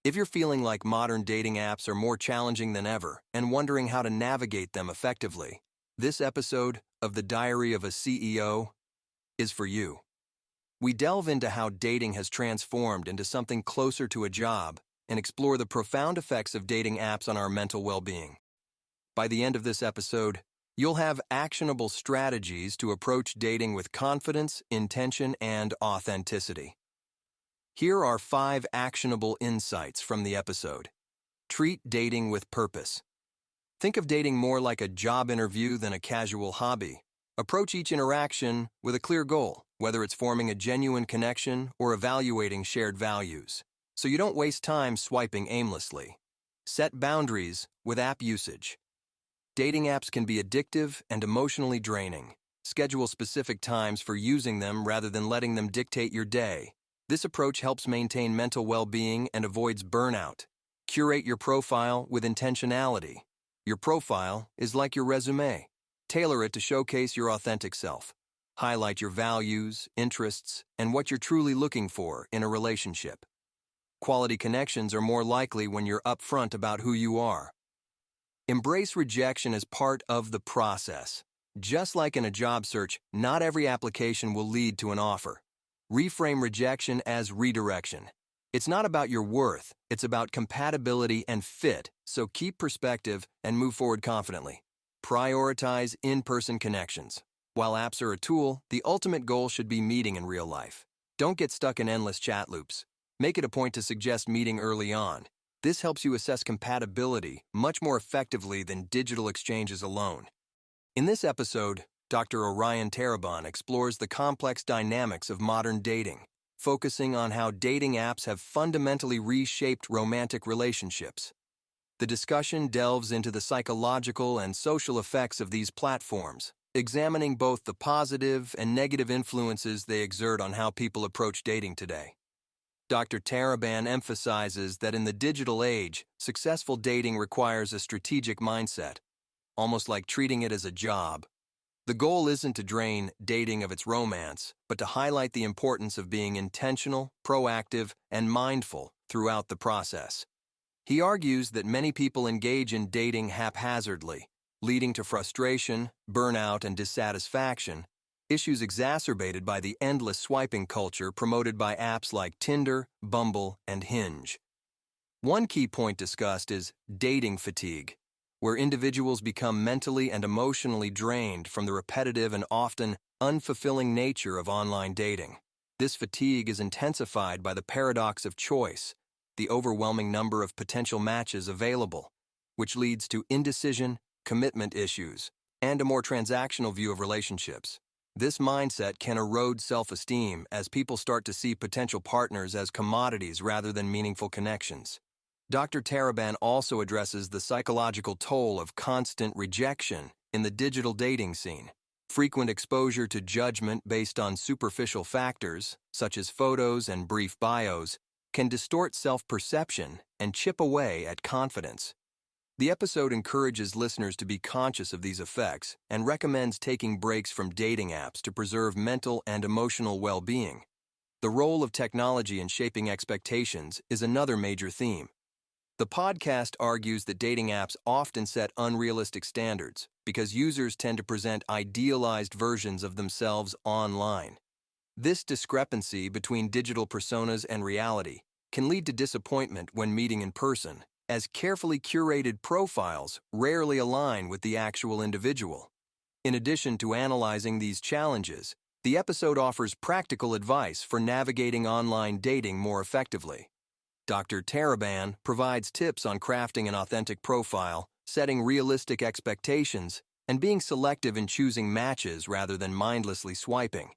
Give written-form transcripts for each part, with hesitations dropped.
If you're feeling like modern dating apps are more challenging than ever and wondering how to navigate them effectively, this episode of The Diary of a CEO is for you. We delve into how dating has transformed into something closer to a job and explore the profound effects of dating apps on our mental well-being. By the end of this episode, you'll have actionable strategies to approach dating with confidence, intention, and authenticity. Here are 5 actionable insights from the episode. Treat dating with purpose. Think of dating more like a job interview than a casual hobby. Approach each interaction with a clear goal, whether it's forming a genuine connection or evaluating shared values, so you don't waste time swiping aimlessly. Set boundaries with app usage. Dating apps can be addictive and emotionally draining. Schedule specific times for using them rather than letting them dictate your day. This approach helps maintain mental well-being and avoids burnout. Curate your profile with intentionality. Your profile is like your resume. Tailor it to showcase your authentic self. Highlight your values, interests, and what you're truly looking for in a relationship. Quality connections are more likely when you're upfront about who you are. Embrace rejection as part of the process. Just like in a job search, not every application will lead to an offer. Reframe rejection as redirection. It's not about your worth, it's about compatibility and fit, so keep perspective and move forward confidently. Prioritize in-person connections. While apps are a tool, the ultimate goal should be meeting in real life. Don't get stuck in endless chat loops. Make it a point to suggest meeting early on. This helps you assess compatibility much more effectively than digital exchanges alone. In this episode, Dr. Orion Taraban explores the complex dynamics of modern dating, focusing on how dating apps have fundamentally reshaped romantic relationships. The discussion delves into the psychological and social effects of these platforms, examining both the positive and negative influences they exert on how people approach dating today. Dr. Taraban emphasizes that in the digital age, successful dating requires a strategic mindset, almost like treating it as a job. The goal isn't to drain dating of its romance, but to highlight the importance of being intentional, proactive, and mindful throughout the process. He argues that many people engage in dating haphazardly, leading to frustration, burnout, and dissatisfaction, issues exacerbated by the endless swiping culture promoted by apps like Tinder, Bumble, and Hinge. One key point discussed is dating fatigue, where individuals become mentally and emotionally drained from the repetitive and often unfulfilling nature of online dating. This fatigue is intensified by the paradox of choice, the overwhelming number of potential matches available, which leads to indecision, commitment issues, and a more transactional view of relationships. This mindset can erode self-esteem as people start to see potential partners as commodities rather than meaningful connections. Dr. Taraban also addresses the psychological toll of constant rejection in the digital dating scene. Frequent exposure to judgment based on superficial factors, such as photos and brief bios, can distort self-perception and chip away at confidence. The episode encourages listeners to be conscious of these effects and recommends taking breaks from dating apps to preserve mental and emotional well-being. The role of technology in shaping expectations is another major theme. The podcast argues that dating apps often set unrealistic standards because users tend to present idealized versions of themselves online. This discrepancy between digital personas and reality can lead to disappointment when meeting in person, as carefully curated profiles rarely align with the actual individual. In addition to analyzing these challenges, the episode offers practical advice for navigating online dating more effectively. Dr. Taraban provides tips on crafting an authentic profile, setting realistic expectations, and being selective in choosing matches rather than mindlessly swiping.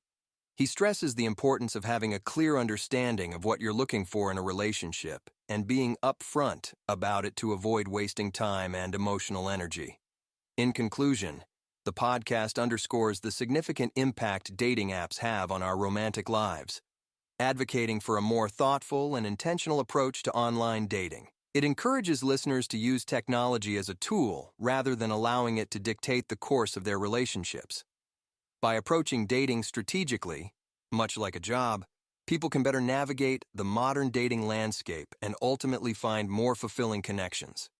He stresses the importance of having a clear understanding of what you're looking for in a relationship and being upfront about it to avoid wasting time and emotional energy. In conclusion, the podcast underscores the significant impact dating apps have on our romantic lives. Advocating for a more thoughtful and intentional approach to online dating, it encourages listeners to use technology as a tool rather than allowing it to dictate the course of their relationships. By approaching dating strategically, much like a job, people can better navigate the modern dating landscape and ultimately find more fulfilling connections.